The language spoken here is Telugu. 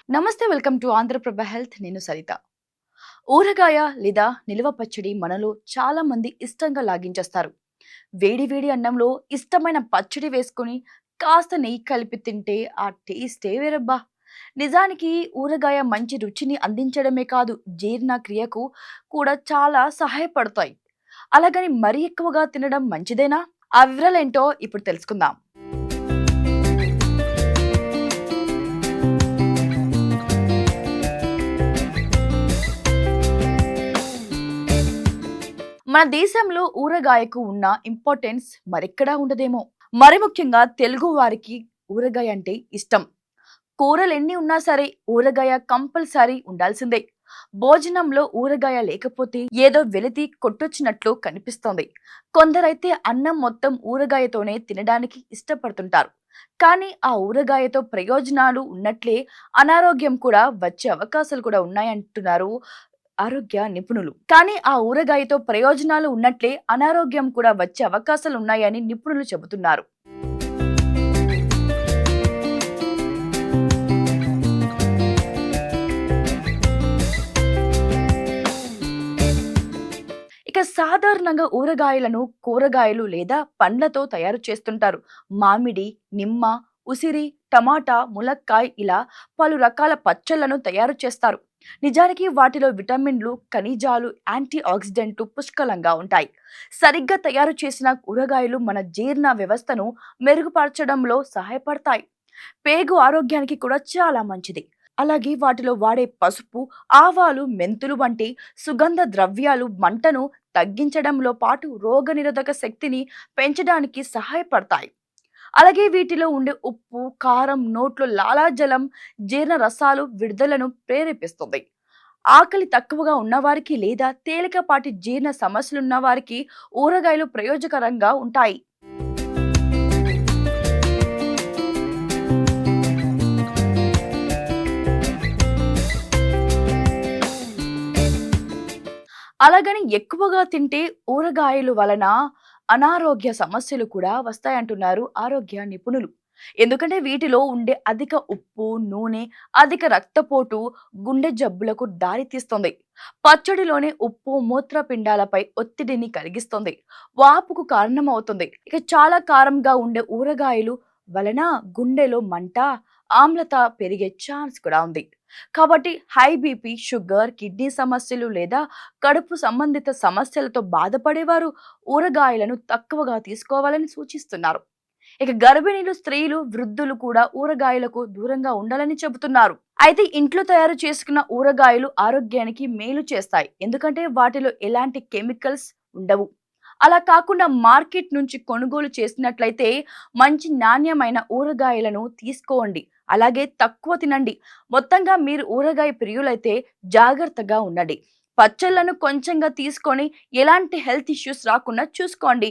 నమస్తే, వెల్కమ్ టు ఆంధ్రప్రభ హెల్త్. నేను సరిత. ఊరగాయ లేదా నిల్వ పచ్చడి మనలో చాలా మంది ఇష్టంగా లాగించేస్తారు. వేడి వేడి అన్నంలో ఇష్టమైన పచ్చడి వేసుకొని కాస్త నెయ్యి కలిపి తింటే ఆ టేస్టే వేరబ్బా. నిజానికి ఊరగాయ మంచి రుచిని అందించడమే కాదు, జీర్ణక్రియకు కూడా చాలా సహాయపడతాయి. అలాగని మరీ ఎక్కువగా తినడం మంచిదేనా? ఆ వివరాలేంటో ఇప్పుడు తెలుసుకుందాం. మన దేశంలో ఊరగాయకు ఉన్న ఇంపార్టెన్స్ మరెక్కడా ఉండదేమో. మరి ముఖ్యంగా తెలుగు వారికి ఊరగాయ అంటే ఇష్టం. కూరలు ఎన్ని ఉన్నా సరే ఊరగాయ కంపల్సరీ ఉండాల్సిందే. భోజనంలో ఊరగాయ లేకపోతే ఏదో వెలితి కొట్టొచ్చినట్లు కనిపిస్తోంది. కొందరైతే అన్నం మొత్తం ఊరగాయతోనే తినడానికి ఇష్టపడుతుంటారు. కానీ ఆ ఊరగాయతో ప్రయోజనాలు ఉన్నట్లే అనారోగ్యం కూడా వచ్చే అవకాశాలు కూడా ఉన్నాయంటున్నారు ఆరోగ్య నిపుణులు. కానీ ఆ ఊరగాయతో ప్రయోజనాలు ఉన్నట్లే అనారోగ్యం కూడా వచ్చే అవకాశాలు ఉన్నాయని నిపుణులు చెబుతున్నారు. సాధారణంగా ఊరగాయలను కూరగాయలు లేదా పండ్లతో తయారు చేస్తుంటారు. మామిడి, నిమ్మ, ఉసిరి, టమాటా, ములక్కాయ ఇలా పలు రకాల పచ్చళ్లను తయారు చేస్తారు. నిజానికి వాటిలో విటమిన్లు, ఖనిజాలు, యాంటీ ఆక్సిడెంట్లు పుష్కలంగా ఉంటాయి. సరిగ్గా తయారు చేసిన కూరగాయలు మన జీర్ణ వ్యవస్థను మెరుగుపరచడంలో సహాయపడతాయి. పేగు ఆరోగ్యానికి కూడా చాలా మంచిది. అలాగే వాటిలో వాడే పసుపు, ఆవాలు, మెంతులు వంటి సుగంధ ద్రవ్యాలు మంటను తగ్గించడంలో పాటు రోగనిరోధక శక్తిని పెంచడానికి సహాయపడతాయి. అలాగే వీటిలో ఉండే ఉప్పు, కారం నోట్లో లాలాజలం, జీర్ణ రసాలు విడుదలను ప్రేరేపిస్తుంది. ఆకలి తక్కువగా ఉన్నవారికి లేదా తేలికపాటి జీర్ణ సమస్యలున్న వారికి ఊరగాయలు ప్రయోజకరంగా ఉంటాయి. అలాగని ఎక్కువగా తింటే ఊరగాయలు వలన అనారోగ్య సమస్యలు కూడా వస్తాయంటున్నారు ఆరోగ్య నిపుణులు. ఎందుకంటే వీటిలో ఉండే అధిక ఉప్పు, నూనె, అధిక రక్తపోటు, గుండె జబ్బులకు దారితీస్తుంది. పచ్చడిలోని ఉప్పు మూత్రపిండాలపై ఒత్తిడిని కలిగిస్తుంది, వాపుకు కారణమవుతుంది. చాలా కారంగా ఉండే ఊరగాయలు వలన గుండెలో మంట, ఆమ్లత పెరిగే ఛాన్స్ కూడా ఉంది. కాబట్టి హై బీపీ, షుగర్, కిడ్నీ సమస్యలు లేదా కడుపు సంబంధిత సమస్యలతో బాధపడేవారు ఊరగాయలను తక్కువగా తీసుకోవాలని సూచిస్తున్నారు. గర్భిణీలు, స్త్రీలు, వృద్ధులు కూడా ఊరగాయలకు దూరంగా ఉండాలని చెబుతున్నారు. అయితే ఇంట్లో తయారు చేసుకున్న ఊరగాయలు ఆరోగ్యానికి మేలు చేస్తాయి. ఎందుకంటే వాటిలో ఎలాంటి కెమికల్స్ ఉండవు. అలా కాకుండా మార్కెట్ నుంచి కొనుగోలు చేసినట్లయితే మంచి నాణ్యమైన ఊరగాయలను తీసుకోండి. అలాగే తక్కువ తినండి. మొత్తంగా మీరు ఊరగాయ ప్రియులైతే జాగ్రత్తగా ఉండండి. పచ్చళ్లను కొంచెంగా తీసుకొని ఎలాంటి హెల్త్ ఇష్యూస్ రాకుండా చూసుకోండి.